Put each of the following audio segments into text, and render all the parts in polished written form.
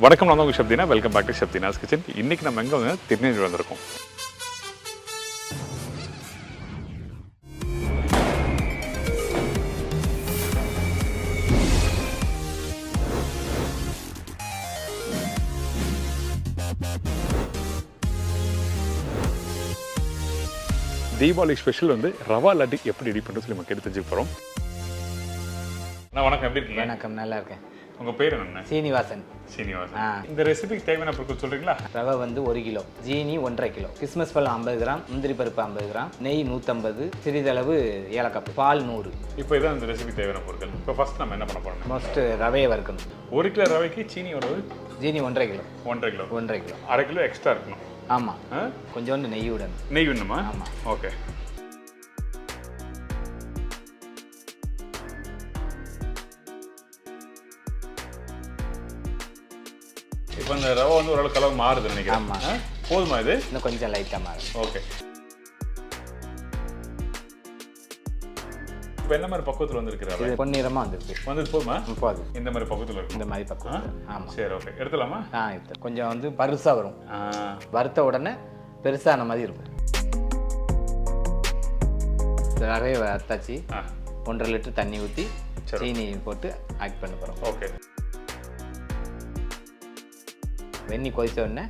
வணக்கம், நான் உங்கள் Shabdina. Welcome back to Shabdina's kitchen. இன்றைக்கி நம்ம எங்கே வந்து திருநெல்வேலி வந்திருக்கோம். தீபாவளி ஸ்பெஷல் வந்து ரவா லட்டு எப்படி ரெடி பண்ணுறது சொல்லி நம்ம கேட்டு தெரிஞ்சுக்க போகிறோம். வணக்கம், எப்படி இருக்கீங்க? வணக்கம், நல்லா இருக்கேன். உங்கள் பேர் என்ன? சீனிவாசன். இந்த ரெசிபிக்கு தேவையான பொருட்கள் சொல்கிறீங்களா? ரவை வந்து 1 கிலோ, ஜீனி 1.5 கிலோ, கிறிஸ்மஸ் பழம் 50 கிராம், முந்திரி பருப்பு 50 கிராம், நெய் 150, சிறிதளவு ஏலக்காய், பால் 100. இப்போ இதான் இந்த ரெசிபிக்கு தேவையான பொருட்கள். இப்போ ஃபர்ஸ்ட் நம்ம என்ன பண்ண போகிறோம்? ஃபர்ஸ்ட் ரவையை வறுக்கணும். 1 கிலோ ரவைக்கு சீனி எவ்வளவு? ஜீனி 1.5 kilo. 1.5 kilo. 1.5 kilo. 1/2 kilo extra இருக்கணும். ஆமாம், கொஞ்சோண்டு நெய் விடணும். நெய் வேணுமா? ஆமாம். ஓகே. இப்போ இந்த ரவை வந்து ஓரளவு கலர் மாறுது நினைக்கிறேன். ஆமாம். போதுமா இது? இன்னும் கொஞ்சம் லைட்டாக மாறும். ஓகே. இப்போ என்ன மாதிரி பக்குவத்தில் வந்துருக்கு ரவை? இது பொன்னிறமாக வந்துருக்கு. வந்து போதுமா? போதும். இந்த மாதிரி பக்குவத்தில் இருக்கும். இந்த மாதிரி பக்குவம். ஆமாம். சரி, ஓகே. எடுத்துலாமா? எடுத்து கொஞ்சம் வந்து பருசாக வரும். வறுத்த உடனே பெருசான மாதிரி இருக்கும். ரவையை வறுத்தாச்சு. 1.5 லிட்டர் தண்ணி ஊற்றி சீனி போட்டு ஆட் பண்ண போகிறோம். ஓகே. வெந்நி கொதிச்ச உடனே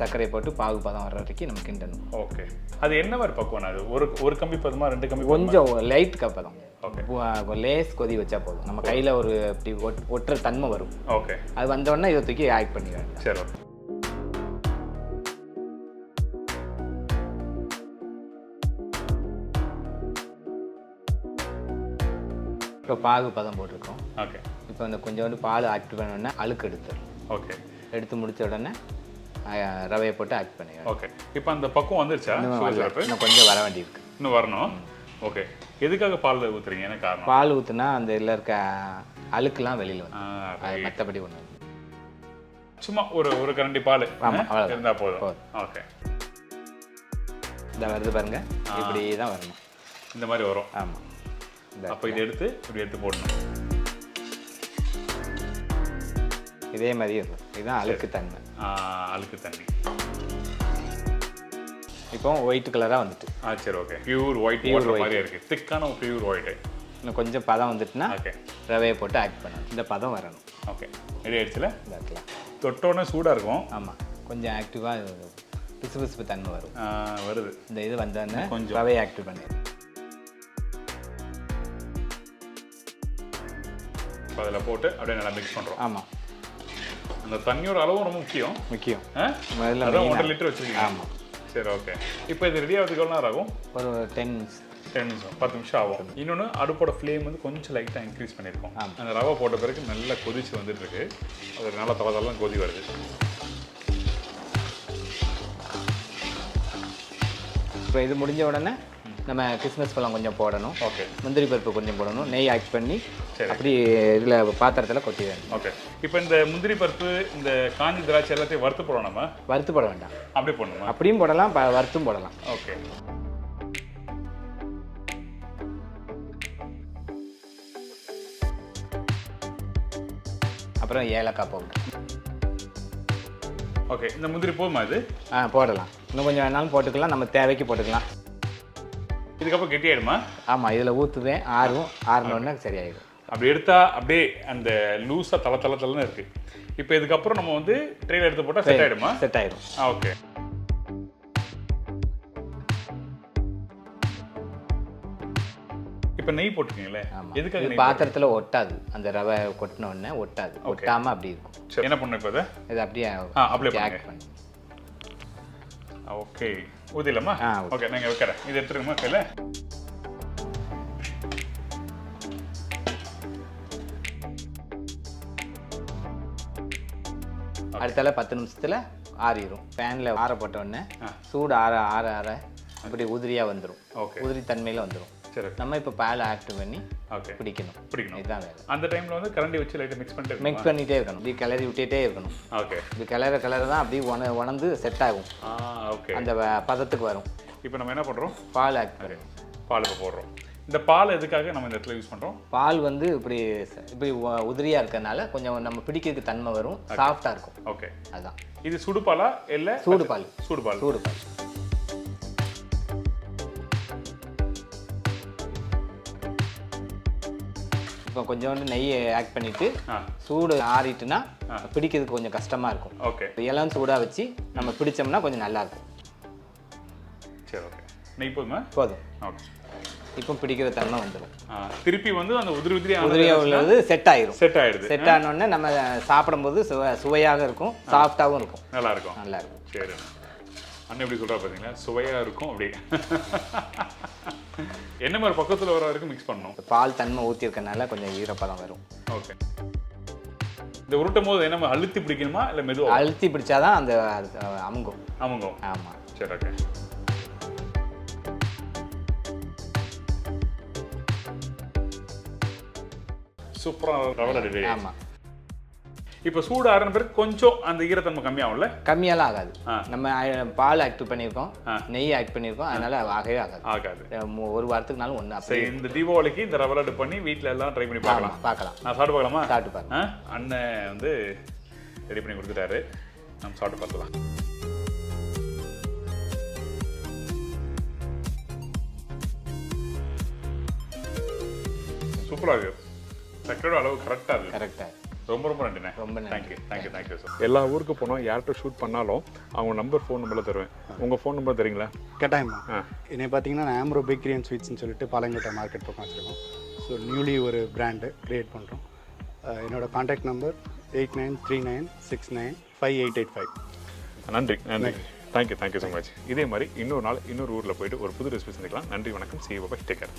சர்க்கரையை போட்டு பாகு பதம் வர்ற வரைக்கும் நம்ம கிண்டணும். ஓகே. அது என்ன மாதிரி பக்குவம்? அது ஒரு கம்பி பதமா, 2 கம்பி? கொஞ்சம் லைட் பதம். ஓகே. லேஸ் கொதி வச்சா போதும். நம்ம கையில் ஒரு இப்படி ஒட்டுற தன்மை வரும். ஓகே. அது வந்த உடனே இதை தூக்கி ஆட் பண்ணிடுவேன். சரி, ஓகே. இப்போ பாகு பதம் போட்டிருக்கோம். ஓகே. இப்போ இந்த கொஞ்சோண்டு பால் ஆட் பண்ணோடனே அழுக்கு எடுத்துடும். ஓகே. எடுத்து முடிச்ச உடனே ரவையை போட்டு ஆட் பண்ணிடுவேன். ஓகே. இப்போ அந்த பக்குவம் வந்துருச்சா? இன்னும் கொஞ்சம் வர வேண்டியிருக்கு. இன்னும் வரணும். ஓகே. எதுக்காக பால் ஊற்றுறீங்க? என்ன காரணம்? பால் ஊற்றுனா அந்த இதில் இருக்க அழுக்குலாம் வெளியில் வந்து, மற்றபடி ஒன்று சும்மா ஒரு கரண்டி பால் இருந்தால் போதும். ஓகே. இந்த வருது பாருங்க, இப்படி தான் வரணும். இந்த மாதிரி வரும். ஆமாம். அப்போ இதை எடுத்து போடணும். இதே மாதிரி இருக்கும். இதுதான் அழுக்கு தன்மை. அழுக்கு தண்ணி. இப்போ ஒயிட் கலராக வந்துட்டு. சரி, ஓகே. பியூர் ஒயிட் வாட்டர் மாதிரியே இருக்குது. திக்கான பியூர் ஒயிட். இன்னும் கொஞ்சம் பதம் வந்துட்டுனா ஓகே, ரவையை போட்டு ஆட் பண்ணணும். இந்த பதம் வரணும். ஓகே. ரெடி ஆயிடுச்சுல? இதாக்கலாம். தொட்டோடனே சூடாக இருக்கும். ஆமாம். கொஞ்சம் ஆக்டிவாக பிசு பிசுப்பு தன்மை வரும். வருது. இந்த இது வந்தோடனே கொஞ்சம் ரவையை ஆக்டிவ் பண்ணி அதில் போட்டு அப்படியே நல்லா மிக்ஸ் பண்ணுறோம். ஆமாம். அந்த தண்ணியோட அளவும் ரொம்ப முக்கியம். முதல்ல அதான் 1.5 லிட்டர் வச்சுருக்கீங்க. ஆமாம். சரி, ஓகே. இப்போ இது ரெடி ஆகிறதுக்கு எவ்வளோ நேரம் ஆகும்? ஒரு 10 நிமிஷம் 10 நிமிஷம் ஆகும். இன்னொன்று, அடுப்போட ஃப்ளேம் வந்து கொஞ்சம் லைட்டாக இன்க்ரீஸ் பண்ணியிருக்கோம். அந்த ரவை போட்ட பிறகு நல்லா கொதிச்சு வந்துட்டு இருக்கு. அது நல்லா தவதெல்லாம் கொதி வருது. இப்போ இது முடிஞ்ச உடனே நம்ம கிறிஸ்மஸ் பழம் கொஞ்சம் போடணும். ஓகே. முந்திரி பருப்பு கொஞ்சம் போடணும். நெய் ஆட் பண்ணி அப்படி இதில் பாத்திரத்தில் கொட்டி வேணும். ஓகே. இப்போ இந்த முந்திரி பருப்பு, இந்த காஞ்சி திராட்சை எல்லாத்தையும் வறுத்து போடணும். நம்ம வறுத்து போட வேண்டாம். அப்படியே போடணுமா? அப்படியும் போடலாம், வறுத்தும் போடலாம். ஓகே. அப்புறம் ஏலக்காய் பவுடர். ஓகே. இந்த முந்திரி போதுமா இது? போடலாம். இன்னும் கொஞ்சம் வேணாலும் போட்டுக்கலாம், நம்ம தேவைக்கு போட்டுக்கலாம். இதுக்கப்புறம் கெட்டியாயிடுமா? ஆமாம். இதில் ஊற்றுவேன், ஆறினோடனே சரியாயிடும். அப்படி எடுத்தா அப்படியே அந்த லூஸாக தளன்னு இருக்குது. இப்போ இதுக்கப்புறம் நம்ம வந்து ட்ரெயில எடுத்து போட்டால் செட் ஆகிடுமா? செட் ஆகிடும். ஓகே. இப்போ நெய் போட்டுருக்கீங்களே, எதுக்காக? பாத்திரத்தில் ஒட்டாது. அந்த ரவை கொட்டின உடனே ஒட்டாது. ஒட்டாமல் அப்படி இருக்கும். சரி, என்ன பண்ணணும் இப்போ? இது அப்படியே ஆட் பண்ணி. ஓகே. ஊதிடலாமா? ஓகே. நீங்கள் வைக்கிறேன். இது எடுத்துருக்கோமா கையில்? அடுத்தால 10 நிமிஷத்தில் ஆறிடும். ஃபேனில் ஆற போட்ட உடனே சூடு ஆற அப்படி உதிரியாக வந்துடும். உதிரி தன்மையில் வந்துடும். சரி. நம்ம இப்போ பால் ஆக்டிவ் பண்ணி பிடிக்கணும். இதுதான் வேலை. அந்த டைமில் வந்து கரண்டி வச்சு லைட்டாக மிக்ஸ் பண்ணிட்டே இருக்கணும். இப்படி கிளறி விட்டுட்டே இருக்கணும். ஓகே. இப்படி கிளற தான் அப்படியே உணர்ந்து செட் ஆகும். ஓகே. அந்த பதத்துக்கு வரும். இப்போ நம்ம என்ன பண்ணுறோம்? பால் ஆட் பண்ணுறோம். பால் இப்போ போடுறோம். இந்த பால் எதுக்காக நம்ம இந்த இடத்துல யூஸ் பண்ணுறோம்? பால் வந்து இப்படி இப்படி உதிரியாக இருக்கிறதுனால கொஞ்சம் நம்ம பிடிக்கிறதுக்கு தன்மை வரும், சாஃப்டாக இருக்கும். ஓகே, அதுதான். இது சுடுபாலா இல்லை சூடு பால்? சூடுபால். சூடுபால். இப்போ கொஞ்சோண்டு நெய் ஆட் பண்ணிவிட்டு சூடு ஆறிட்டுனா பிடிக்கிறதுக்கு கொஞ்சம் கஷ்டமாக இருக்கும். ஓகே, எல்லாம் சூடாக வச்சு நம்ம பிடிச்சோம்னா கொஞ்சம் நல்லாயிருக்கும். சரி, ஓகே. நெய் போதுமா? போதும். ஓகே, இப்போ பிடிக்கிற தன்மை வந்துடும். திருப்பி வந்து அந்த உதிரியாக உள்ளது செட் ஆயிடும். செட் ஆயிடுது. செட் ஆனோடனே நம்ம சாப்பிடும்போது சுவையாக இருக்கும், சாஃப்டாகவும் இருக்கும். நல்லா இருக்கும். நல்லா இருக்கும். சரி, அண்ணன் எப்படி சொல்கிறா பார்த்தீங்களா? சுவையாக இருக்கும். அப்படி என்ன மாதிரி பக்கத்தில் வர வரைக்கும் மிக்ஸ் பண்ணணும். பால் தன்மை ஊற்றிருக்கனால கொஞ்சம் ஈரப்பதம் வரும். ஓகே, இந்த உருட்டும் போது என்ன அழுத்தி பிடிக்கணுமா இல்லை மெதுவாக? அழுத்தி பிடிச்சாதான் அந்த அமுங்கும். அமுங்கும். ஆமாம். சரி, ஓகே. சூப்பராக ரவை லட்டு. ஆமாம். இப்போ சூடு ஆறின பிறகு கொஞ்சம் அந்த ஈரத்தன்மை கம்மியாகும்ல? கம்மியெல்லாம் ஆகாது. நம்ம பால் ஆக்ட் பண்ணியிருக்கோம், நெய் ஆக்ட் பண்ணியிருக்கோம், அதனால ஆகவே ஆகாது. ஒரு வாரத்துக்குனாலும் ஒன்று. சரி, இந்த தீபாவளிக்கு இந்த ரவை லட்டு பண்ணி வீட்டில் எல்லாம் ட்ரை பண்ணி பார்க்கலாம். நான் சாப்பிட்டு பார்க்கலாமா? சாப்பிட்டு பாருங்க. அண்ணன் வந்து ரெடி பண்ணி கொடுத்துட்டாரு, நம்ம சாப்பிட்டு பார்க்கலாம். சூப்பராக இருக்கு. சக்கரோட அளவு கரெக்டாக இருக்கு. கரெக்டாக. ரொம்ப ரொம்ப நன்றிண்ணே. ரொம்ப தேங்க்யூ சார். எல்லா ஊருக்கு போனோம், யார்கிட்ட ஷூட் பண்ணாலும் அவங்க ஃபோன் நம்பரில் தருவேன். உங்கள் ஃபோன் நம்பர் தரீங்களா? கட்டாயமா. என்னை பார்த்தீங்கன்னா நான் ஆம்ரோ பேக்கரி அண்ட் ஸ்வீட்ஸ்னு சொல்லிட்டு பாலங்கோட்டை மார்க்கெட் பக்கம் வச்சுருக்கோம். ஸோ நியூலி ஒரு பிராண்டு க்ரியேட் பண்ணுறோம். என்னோடய கான்டாக்ட் நம்பர் 8939695885. நன்றி. Thank you so much. இதே மாதிரி இன்னொரு நாள் இன்னொரு ஊரில் போயிட்டு ஒரு புது ரெசிபி சந்திக்கலாம். நன்றி, வணக்கம். See you, bye. Take care.